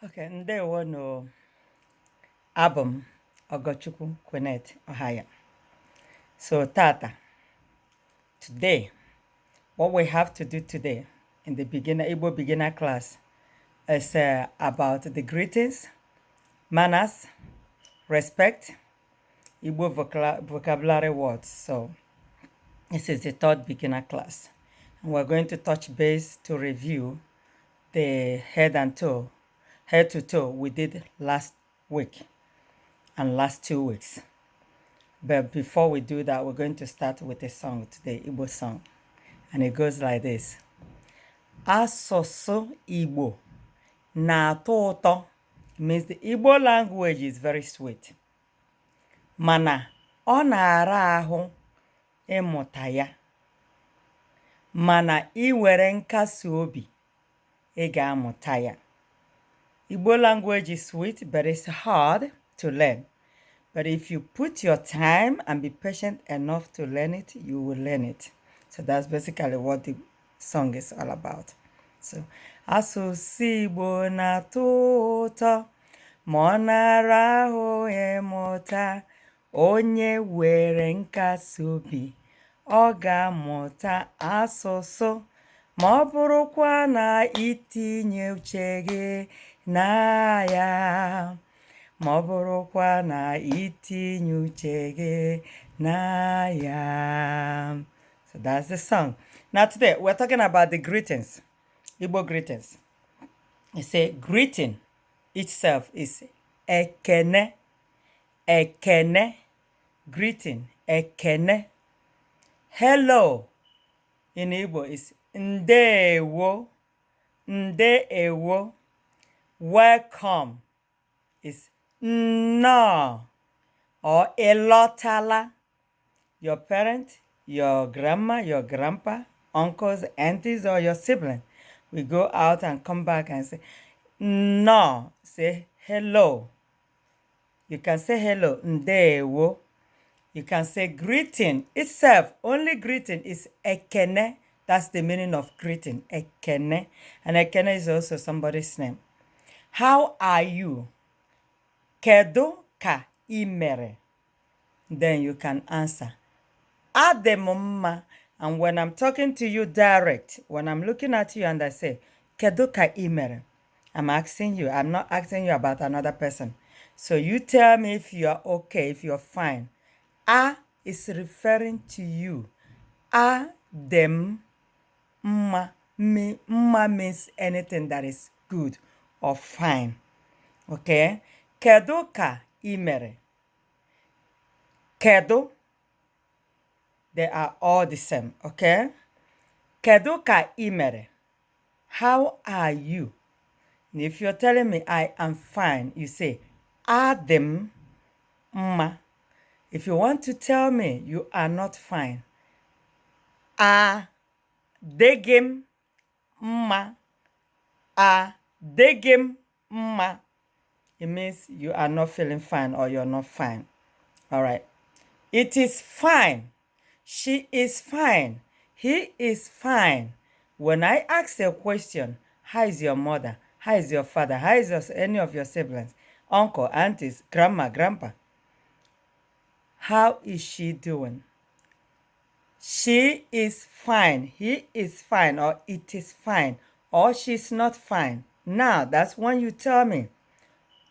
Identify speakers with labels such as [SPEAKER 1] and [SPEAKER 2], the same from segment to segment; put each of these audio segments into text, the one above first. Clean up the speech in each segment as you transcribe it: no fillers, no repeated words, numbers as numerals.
[SPEAKER 1] Okay, ndewo no album Ogochukwu Quinette Ohaya. So Tata, today, what we have to do today in the Igbo beginner class is about the greetings, manners, respect, Igbo vocabulary words. So this is the third beginner class. And we're going to touch base to review the head to toe we did last week and last 2 weeks. But before we do that, we're going to start with a song today, Igbo song. And it goes like this. Asụsụ Igbo na-atọ ụtọ means the Igbo language is very sweet. Mana ọ na-ara ahụ ịmụta ya. Mana iwere nkasi obi ị ga-amụta ya. Igbo language is sweet, but it's hard to learn. But if you put your time and be patient enough to learn it, you will learn it. So that's basically what the song is all about. So, asụsụ Igbo na-atọ ụtọ ma ọ nara ahụ ịmụta, onye were nkasi obi ọ ga-amụta asụsụ ma ọ bụrụkwa na itinye uche gị na ya. Ma ọ bụrụkwa na itinye uche gị na ya. So that's the song. Now today we're talking about the greetings, Igbo greetings. You say greeting itself is ekene, ekene, greeting, ekene. Hello in Igbo is ndewo, ndewo. Welcome is no or elotala. Your parent, your grandma, your grandpa, uncles, aunties, or your sibling. We go out and come back and say no. Say hello. You can say hello, ndewo. You can say greeting itself. Only greeting is ekene. That's the meaning of greeting, ekene. And ekene is also somebody's name. How are you? Kedu ka imere? Then you can answer. Ademumma. And when I'm talking to you direct, when I'm looking at you and I say, Kedu ka imere? I'm asking you. I'm not asking you about another person. So you tell me if you're okay, if you're fine. A is referring to you. Adem mma. Mma means anything that is good or fine. Okay? Kedu ka imere? Kedu, they are all the same. Okay? Kedu ka imere? How are you? And if you're telling me I am fine, you say adem mma. If you want to tell me you are not fine, adegim mma. Adegim mma. It means you are not feeling fine or you're not fine. All right. It is fine. She is fine. He is fine. When I ask a question, how is your mother? How is your father? How is any of your siblings? Uncle, aunties, grandma, grandpa? How is she doing? She is fine. He is fine. Or it is fine. Or she's not fine. Now, that's when you tell me.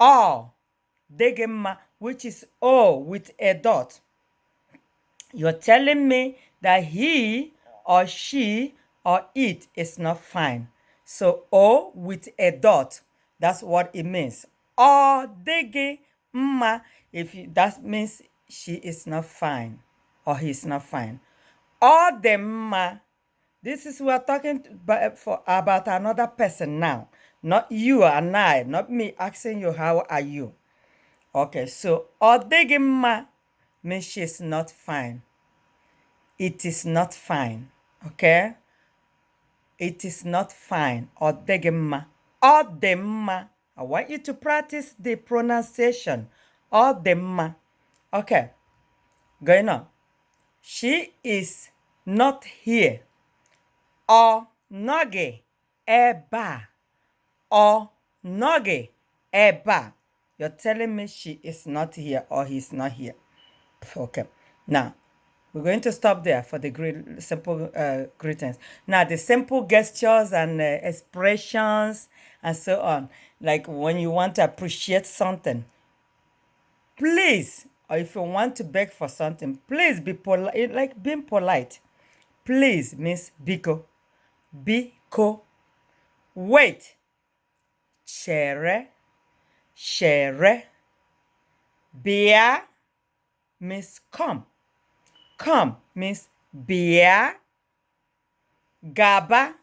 [SPEAKER 1] Oh, Degema, which is O with a dot. You're telling me that he or she or it is not fine. So O with a dot, that's what it means. O dege ma, that means she is not fine or he is not fine. O de ma, this is we're talking about another person now. Not you and I, not me asking you how are you. Okay, so Odigima means she's not fine. It is not fine. Okay? It is not fine. Odigima. Odema. I want you to practice the pronunciation. Odema. Okay. Going on. She is not here. O noge eba. O noge Eba. You're telling me she is not here or he's not here. Okay. Now, we're going to stop there for the simple greetings. Now, the simple gestures and expressions and so on, like when you want to appreciate something, please, or if you want to beg for something, please be polite, like being polite. Please means biko. Biko. Wait. Chere. Chere. Bia means come. Come means bia. Gaba.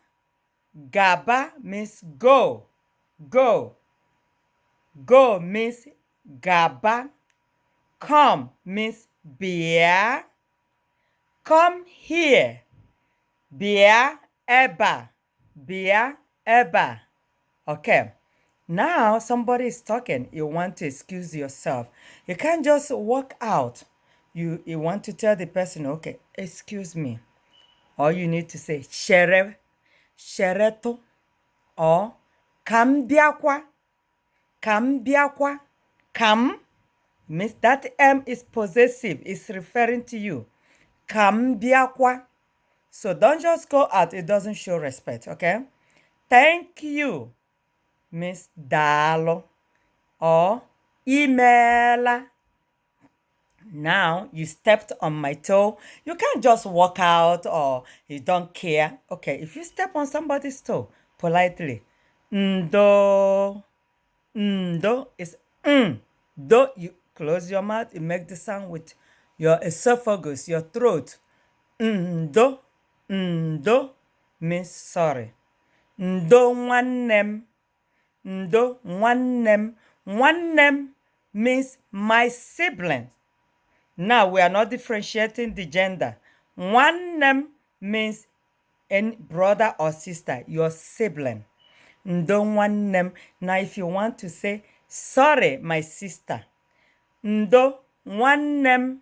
[SPEAKER 1] Gaba means go. Go. Go means gaba. Come means bia. Come here. Bia eba. Bia eba. Okay. Now somebody is talking. You want to excuse yourself. You can't just walk out. You want to tell the person, okay, excuse me. Or you need to say, shere, shereto, or kambiakwa, kambiakwa, kam means that M is possessive. It's referring to you. Kambiakwa. So don't just go out. It doesn't show respect, okay? Thank you means dalo or email. Now you stepped on my toe. You can't just walk out or you don't care. Okay, if you step on somebody's toe politely, ndo, ndo is do. You close your mouth, you make the sound with your esophagus, your throat. Ndo, ndo means sorry. Ndo nwannem. Ndo nwannem. Nwannem means my sibling. Now we are not differentiating the gender. Nwannem means any brother or sister, your sibling. Ndo nwannem. Now if you want to say, sorry, my sister. Ndo nwannem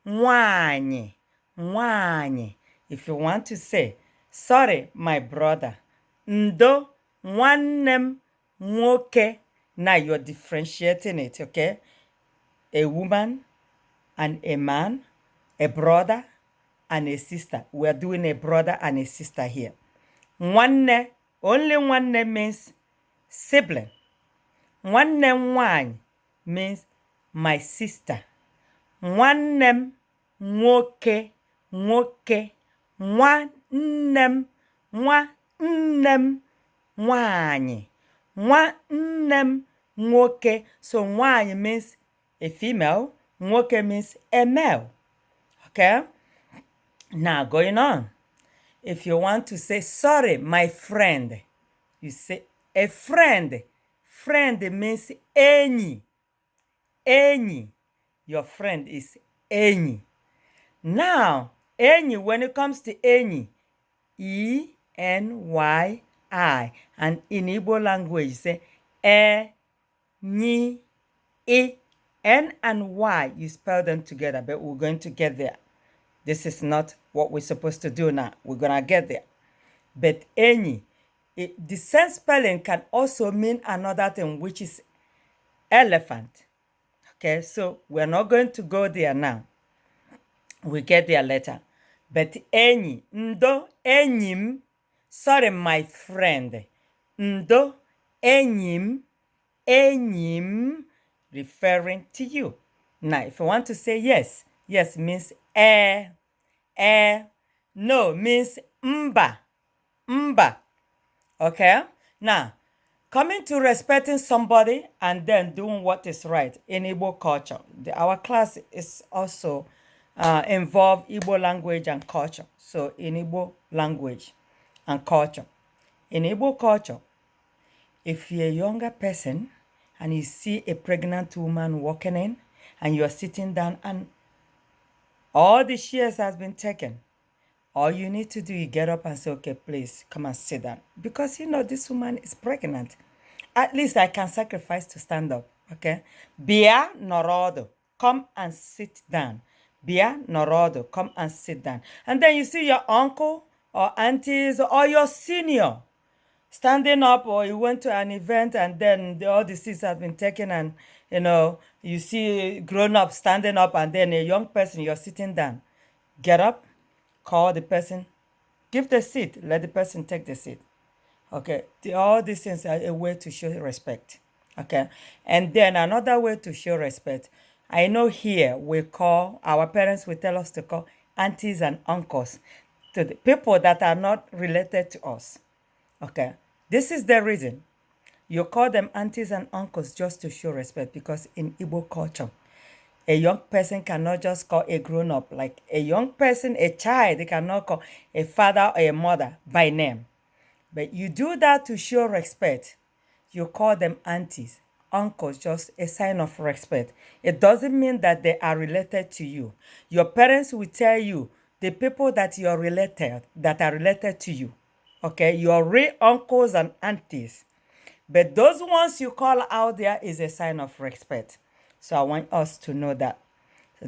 [SPEAKER 1] nwanyi. Nwanyi. If you want to say, sorry, my brother. Ndo nwannem nwoke. Now you're differentiating it, okay? A woman and a man, a brother and a sister. We're doing a brother and a sister here. Nwanne, only nwanne means sibling. Nwanne nwanyi means my sister. Nwannem nwoke, nwoke. Nwannem, nwannem nwanyi. Nwannem nwoke. So nwanyi means a female. Nwoke means a male. Okay? Now, going on. If you want to say, sorry, my friend, you say, a friend. Friend means enyi. Enyi. Your friend is enyi. Now, enyi, when it comes to enyi, E-N-Y-I. And in Igbo language, say, e-ni, e. N and Y, you spell them together, but we're going to get there. This is not what we're supposed to do now. We're going to get there. But any, the same spelling can also mean another thing, which is elephant. Okay, so we're not going to go there now. We get there later. But any, ndo enyim, sorry, my friend. Ndo enyim, enyim, referring to you. Now, if you want to say yes, yes means no means mba, mba. Okay? Now, coming to respecting somebody and then doing what is right in Igbo culture. Our class is also involve Igbo language and culture. So, in Igbo language and culture. In Igbo culture, if you're a younger person and you see a pregnant woman walking in and you're sitting down and all the chairs has been taken, all you need to do, you get up and say, okay, please come and sit down. Because you know this woman is pregnant. At least I can sacrifice to stand up, okay? Bia norodo, come and sit down. Bia norodo, come and sit down. And then you see your uncle or aunties or your senior standing up, or you went to an event and then all the seats have been taken, and you see grown up standing up and then a young person, you're sitting down. Get up, call the person, give the seat, let the person take the seat. Okay, all these things are a way to show respect. Okay, and then another way to show respect, I know here we call, our parents will tell us to call aunties and uncles to the people that are not related to us. Okay, this is the reason you call them aunties and uncles, just to show respect, because in Igbo culture, a young person cannot just call a grown up, like a young person, a child, they cannot call a father or a mother by name. But you do that to show respect. You call them aunties, uncles, just a sign of respect. It doesn't mean that they are related to you. Your parents will tell you the people that you are related, that are related to you. Okay, your real uncles and aunties. But those ones you call out there is a sign of respect. So I want us to know that.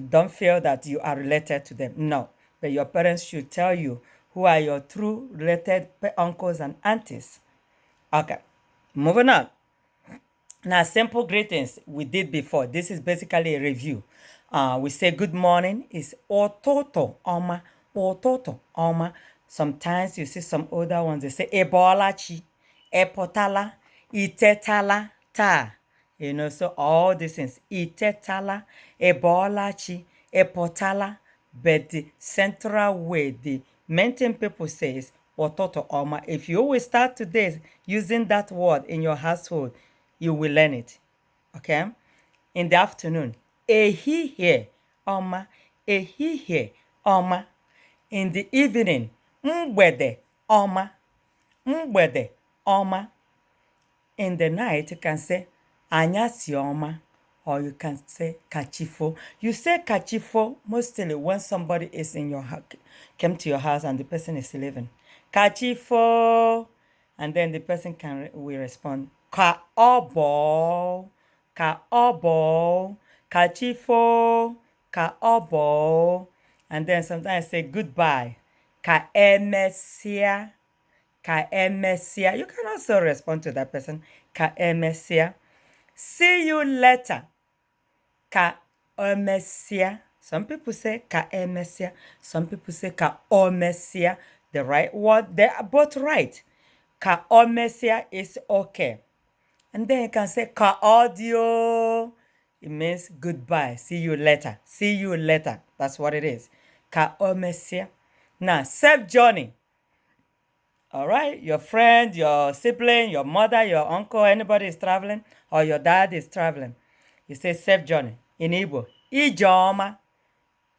[SPEAKER 1] Don't feel that you are related to them. No. But your parents should tell you who are your true related uncles and aunties. Okay. Moving on. Now, simple greetings we did before. This is basically a review. We say good morning is ototo oma, ototo oma. Sometimes you see some older ones, they say ebolachi, epotala, itetala ta. So all these things, itetala, ebolachi, epotala. But the central way, the main thing people say is ototo oma. If you always start today using that word in your household, you will learn it. Okay? In the afternoon, ehihie ọma, ehihie ọma. In the evening, mgbede ọma, mgbede ọma. In the night, you can say anyasi ọma, or you can say kachifo. You say kachifo mostly when somebody is in your house, came to your house and the person is living. Kachifo, and then the person will respond ka obo, ka obo, kachifo, ka obo, and then sometimes I say goodbye, ka emesia. Ka emesia. You can also respond to that person. Ka emesia. See you later. Ka emesia. Some people say ka emesia. Some people say ka omesia. The right word, they are both right. Ka omesia is okay. And then you can say ka audio. It means goodbye. See you later. See you later. That's what it is. Ka omesia. Now, safe journey. All right, your friend, your sibling, your mother, your uncle, anybody is traveling, or your dad is traveling. You say safe journey. In Igbo, Ijeoma.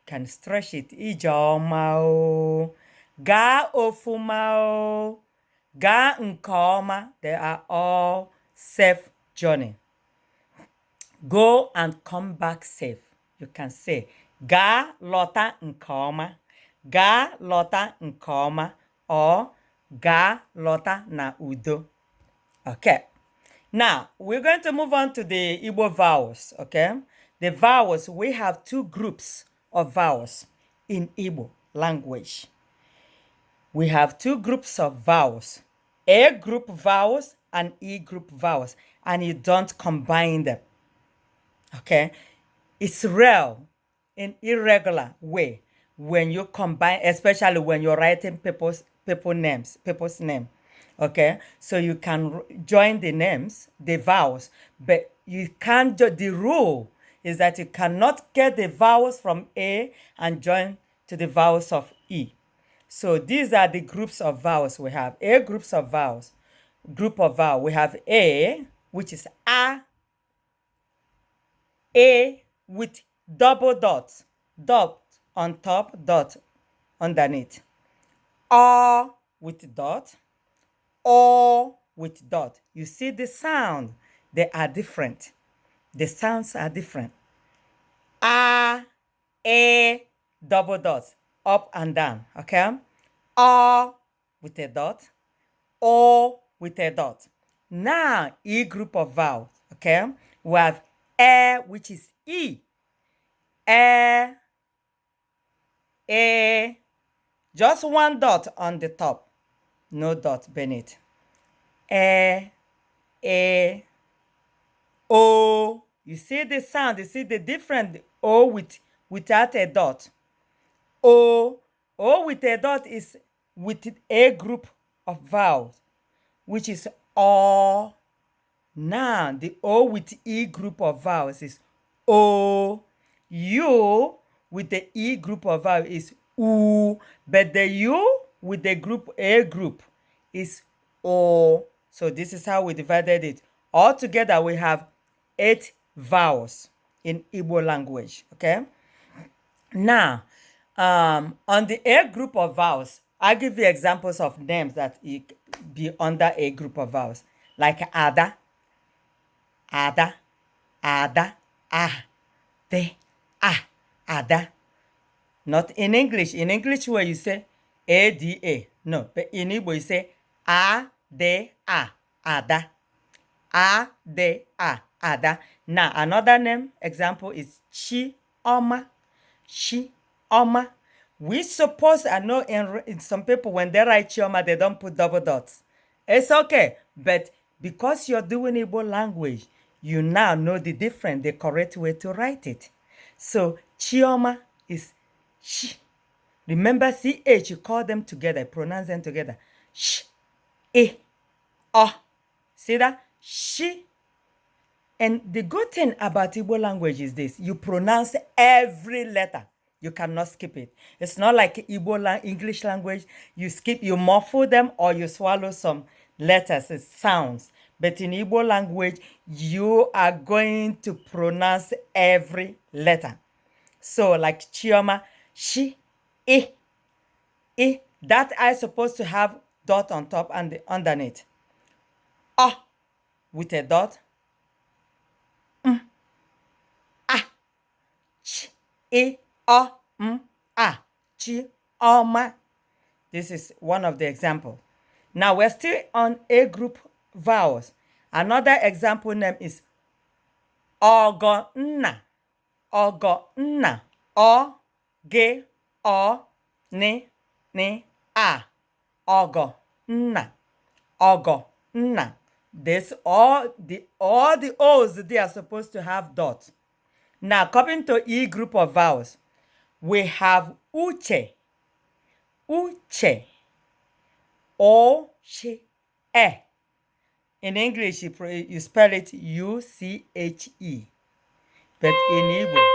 [SPEAKER 1] Can stretch it. Ijeoma o. Ga ofuma o. Ga nke ọma. They are all safe journey. Go and come back safe. You can say ga lọta nke ọma. Ga lọta nke ọma, or ga lọta na udo. Okay. Now, we're going to move on to the Igbo vowels, okay? The vowels, we have two groups of vowels in Igbo language. We have two groups of vowels, A group vowels and E group vowels, and you don't combine them, okay? It's rare in irregular way when you combine, especially when you're writing people's name. Okay, so you can join the names, the vowels, but you can't. The rule is that you cannot get the vowels from A and join to the vowels of E. So these are the groups of vowels we have. A groups of vowels. Group of vowel. We have A, which is A with double dots. Dot on top, dot underneath. O with dot. O with dot. You see the sound. They are different. The sounds are different. A, double dots, up and down. Okay? O with a dot. O with a dot. Now, E group of vowels. Okay? We have which is E. A, just one dot on the top, no dot beneath. E, E, O. You see the sound, you see the different O without a dot. O. O with a dot is with a group of vowels, which is O. Now, the O with E group of vowels is O. U with the E group of vowels is U. But the U with the group A group is O. So this is how we divided it. Altogether, we have 8 vowels in Igbo language. Okay? Now, on the A group of vowels, I'll give you examples of names that be under a group of vowels, like Ada, Ada, Ada, Ah, De, Ah, Ada. Not in English. In English, where you say ADA. No, but in Igbo, you say A-D-A, Ada. A-D-A, Ada. Now, another name example is Chioma. Chioma. We suppose, I know in some people, when they write Chioma, they don't put double dots. It's okay. But because you're doing Igbo language, you now know the correct way to write it. So, Chioma is Sh. Remember, CH, you call them together, pronounce them together. Sh, E, O. See that? She. And the good thing about Igbo language is this: you pronounce every letter. You cannot skip it. It's not like English language. You muffle them, or you swallow some letters, it sounds. But in Igbo language, you are going to pronounce every letter. So, like Chioma, she, I, that I supposed to have dot on top and underneath. With a dot. Ch, I, O, A. Chioma. This is one of the examples. Now we're still on A group vowels. Another example name is Ogonna. Ogonna. O, G, O, N, A. Ogonna. Ogonna. This all the O's they are supposed to have dots. Now, coming to E group of vowels, we have Uche. Uche. O-she-e. In English, you spell it U-C-H-E. But in Igbo,